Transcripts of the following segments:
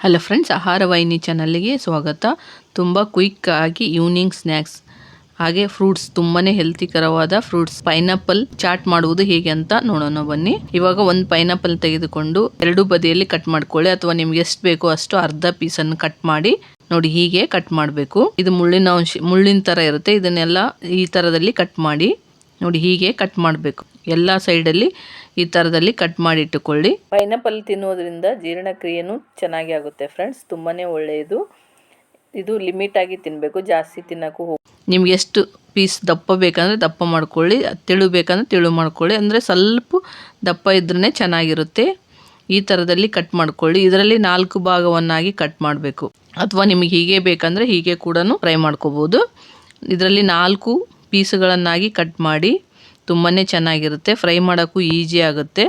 Hello friends, ಆಹಾರ ವಾಹಿನಿ ಚಾನಲ್ಗೆ ಸ್ವಾಗತ. ತುಂಬ ಕ್ವಿಕ್ ಆಗಿ ಈವ್ನಿಂಗ್ ಸ್ನ್ಯಾಕ್ಸ್ ಹಾಗೆ ಫ್ರೂಟ್ಸ್, ತುಂಬಾನೇ ಹೆಲ್ತಿಕರವಾದ ಫ್ರೂಟ್ಸ್ ಪೈನಾಪಲ್ ಚಾಟ್ ಮಾಡುವುದು ಹೇಗೆ ಅಂತ ನೋಡೋಣ ಬನ್ನಿ. ಇವಾಗ ಒಂದು ಪೈನಾಪಲ್ ತೆಗೆದುಕೊಂಡು ಎರಡು ಬದಿಯಲ್ಲಿ ಕಟ್ ಮಾಡ್ಕೊಳ್ಳಿ, ಅಥವಾ ನಿಮ್ಗೆ ಎಷ್ಟು ಬೇಕೋ ಅಷ್ಟು ಅರ್ಧ ಪೀಸನ್ನು ಕಟ್ ಮಾಡಿ ನೋಡಿ. ಹೀಗೆ ಕಟ್ ಮಾಡಬೇಕು. ಇದು ಮುಳ್ಳಿನ ತರ ಇರುತ್ತೆ. ಇದನ್ನೆಲ್ಲ ಈ ತರದಲ್ಲಿ ಕಟ್ ಮಾಡಿ ನೋಡಿ. ಹೀಗೆ ಕಟ್ ಮಾಡಬೇಕು. ಎಲ್ಲ ಸೈಡಲ್ಲಿ ಈ ಥರದಲ್ಲಿ ಕಟ್ ಮಾಡಿ ಇಟ್ಟುಕೊಳ್ಳಿ. ಪೈನಾಪಲ್ ತಿನ್ನೋದ್ರಿಂದ ಜೀರ್ಣಕ್ರಿಯೆನೂ ಚೆನ್ನಾಗಿ ಆಗುತ್ತೆ ಫ್ರೆಂಡ್ಸ್. ತುಂಬಾ ಒಳ್ಳೆಯದು. ಇದು ಲಿಮಿಟ್ ಆಗಿ ತಿನ್ನಬೇಕು, ಜಾಸ್ತಿ ತಿನ್ನೋಕ್ಕೂ ಹೋಗಿ. ನಿಮ್ಗೆ ಎಷ್ಟು ಪೀಸ್ ದಪ್ಪ ಬೇಕಂದರೆ ದಪ್ಪ ಮಾಡ್ಕೊಳ್ಳಿ, ತೆಳು ಬೇಕಂದ್ರೆ ತೆಳು ಮಾಡ್ಕೊಳ್ಳಿ. ಅಂದರೆ ಸ್ವಲ್ಪ ದಪ್ಪ ಇದ್ರೇ ಚೆನ್ನಾಗಿರುತ್ತೆ. ಈ ಥರದಲ್ಲಿ ಕಟ್ ಮಾಡ್ಕೊಳ್ಳಿ. ಇದರಲ್ಲಿ 4 ಭಾಗವನ್ನಾಗಿ ಕಟ್ ಮಾಡಬೇಕು, ಅಥವಾ ನಿಮಗೆ ಹೀಗೆ ಬೇಕಂದರೆ ಹೀಗೆ ಕೂಡ ಫ್ರೈ ಮಾಡ್ಕೋಬೋದು. ಇದರಲ್ಲಿ 4 ಪೀಸ್ಗಳನ್ನಾಗಿ ಕಟ್ ಮಾಡಿ. ತುಂಬಾ ಚೆನ್ನಾಗಿರುತ್ತೆ, ಫ್ರೈ ಮಾಡೋಕ್ಕೂ ಈಸಿ ಆಗುತ್ತೆ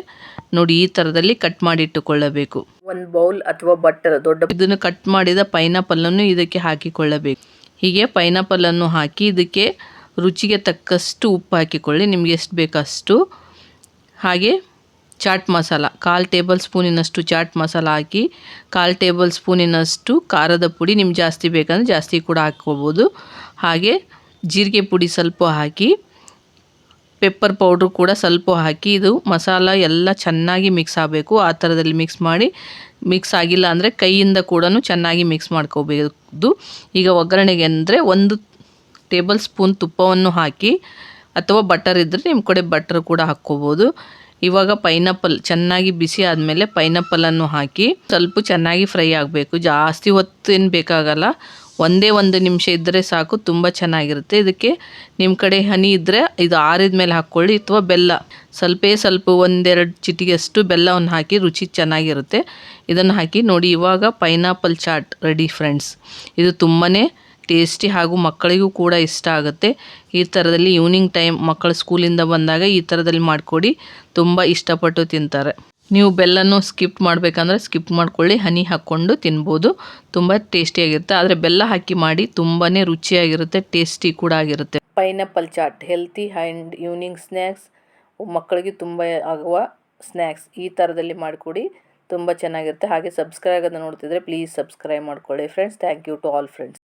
ನೋಡಿ. ಈ ಥರದಲ್ಲಿ ಕಟ್ ಮಾಡಿ ಇಟ್ಟುಕೊಳ್ಳಬೇಕು. ಒಂದು ಬೌಲ್ ಅಥವಾ ಬಟ್ಟರ್ ದೊಡ್ಡ ಇದನ್ನು ಕಟ್ ಮಾಡಿದ ಪೈನಾಪಲನ್ನು ಇದಕ್ಕೆ ಹಾಕಿಕೊಳ್ಳಬೇಕು. ಹೀಗೆ ಪೈನಾಪಲನ್ನು ಹಾಕಿ ಇದಕ್ಕೆ ರುಚಿಗೆ ತಕ್ಕಷ್ಟು ಉಪ್ಪು ಹಾಕಿಕೊಳ್ಳಿ, ನಿಮಗೆ ಎಷ್ಟು ಬೇಕಷ್ಟು. ಹಾಗೆ ಚಾಟ್ ಮಸಾಲ 1/4 ಟೇಬಲ್ ಸ್ಪೂನಿನಷ್ಟು ಚಾಟ್ ಮಸಾಲ ಹಾಕಿ, 1/4 ಟೇಬಲ್ ಸ್ಪೂನಿನಷ್ಟು ಖಾರದ ಪುಡಿ, ನಿಮ್ಗೆ ಜಾಸ್ತಿ ಬೇಕಂದ್ರೆ ಜಾಸ್ತಿ ಕೂಡ ಹಾಕ್ಕೋಬೋದು. ಹಾಗೆ ಜೀರಿಗೆ ಪುಡಿ ಸ್ವಲ್ಪ ಹಾಕಿ, ಪೆಪ್ಪರ್ ಪೌಡ್ರ್ ಕೂಡ ಸ್ವಲ್ಪ ಹಾಕಿ, ಇದು ಮಸಾಲ ಎಲ್ಲ ಚೆನ್ನಾಗಿ ಮಿಕ್ಸ್ ಆಗಬೇಕು. ಆ ಥರದಲ್ಲಿ ಮಿಕ್ಸ್ ಮಾಡಿ. ಮಿಕ್ಸ್ ಆಗಿಲ್ಲ ಅಂದರೆ ಕೈಯಿಂದ ಕೂಡ ಚೆನ್ನಾಗಿ ಮಿಕ್ಸ್ ಮಾಡ್ಕೋಬೇಕು. ಈಗ ಒಗ್ಗರಣೆಗೆ ಅಂದರೆ 1 ಟೇಬಲ್ ಸ್ಪೂನ್ ತುಪ್ಪವನ್ನು ಹಾಕಿ, ಅಥವಾ ಬಟರ್ ಇದ್ದರೆ ನಿಮ್ಮ ಕಡೆ ಬಟರ್ ಕೂಡ ಹಾಕ್ಕೋಬೋದು. ಇವಾಗ ಪೈನಾಪಲ್ ಚೆನ್ನಾಗಿ ಬಿಸಿ ಆದಮೇಲೆ ಪೈನಾಪಲನ್ನು ಹಾಕಿ ಸ್ವಲ್ಪ ಚೆನ್ನಾಗಿ ಫ್ರೈ ಆಗಬೇಕು. ಜಾಸ್ತಿ ಹೊತ್ತೇನು ಬೇಕಾಗಲ್ಲ, ಒಂದೇ 1 ನಿಮಿಷ ಇದ್ದರೆ ಸಾಕು, ತುಂಬ ಚೆನ್ನಾಗಿರುತ್ತೆ. ಇದಕ್ಕೆ ನಿಮ್ಮ ಕಡೆ ಹನಿ ಇದ್ದರೆ ಇದು ಆರಿದ ಮೇಲೆ ಹಾಕ್ಕೊಳ್ಳಿ, ಅಥವಾ ಬೆಲ್ಲ ಸ್ವಲ್ಪ 1-2 ಚಿಟಿಗೆಯಷ್ಟು ಬೆಲ್ಲವನ್ನು ಹಾಕಿ, ರುಚಿ ಚೆನ್ನಾಗಿರುತ್ತೆ. ಇದನ್ನು ಹಾಕಿ ನೋಡಿ. ಇವಾಗ ಪೈನಾಪಲ್ ಚಾಟ್ ರೆಡಿ ಫ್ರೆಂಡ್ಸ್. ಇದು ತುಂಬಾ ಟೇಸ್ಟಿ ಹಾಗೂ ಮಕ್ಕಳಿಗೂ ಕೂಡ ಇಷ್ಟ ಆಗುತ್ತೆ. ಈ ಥರದಲ್ಲಿ ಈವ್ನಿಂಗ್ ಟೈಮ್ ಮಕ್ಕಳು ಸ್ಕೂಲಿಂದ ಬಂದಾಗ ಈ ಥರದಲ್ಲಿ ಮಾಡಿಕೊಡಿ, ತುಂಬ ಇಷ್ಟಪಟ್ಟು ತಿಂತಾರೆ. ನೀವು ಬೆಲ್ಲನೂ ಸ್ಕಿಪ್ ಮಾಡಬೇಕಂದ್ರೆ ಸ್ಕಿಪ್ ಮಾಡ್ಕೊಳ್ಳಿ, ಹನಿ ಹಾಕ್ಕೊಂಡು ತಿನ್ಬೋದು. ತುಂಬ ಟೇಸ್ಟಿಯಾಗಿರುತ್ತೆ. ಆದರೆ ಬೆಲ್ಲ ಹಾಕಿ ಮಾಡಿ, ತುಂಬಾ ರುಚಿಯಾಗಿರುತ್ತೆ, ಟೇಸ್ಟಿ ಕೂಡ ಆಗಿರುತ್ತೆ. Pineapple chaat healthy and evening snacks, ಮಕ್ಕಳಿಗೆ ತುಂಬ ಆಗುವ ಸ್ನ್ಯಾಕ್ಸ್. ಈ ಥರದಲ್ಲಿ ಮಾಡಿಕೊಡಿ, ತುಂಬ ಚೆನ್ನಾಗಿರುತ್ತೆ. ಹಾಗೆ ಸಬ್ಸ್ಕ್ರೈಬ್ ಆಗೋದನ್ನು ನೋಡ್ತಿದ್ರೆ ಪ್ಲೀಸ್ ಸಬ್ಸ್ಕ್ರೈಬ್ ಮಾಡ್ಕೊಳ್ಳಿ friends. Thank you to all friends.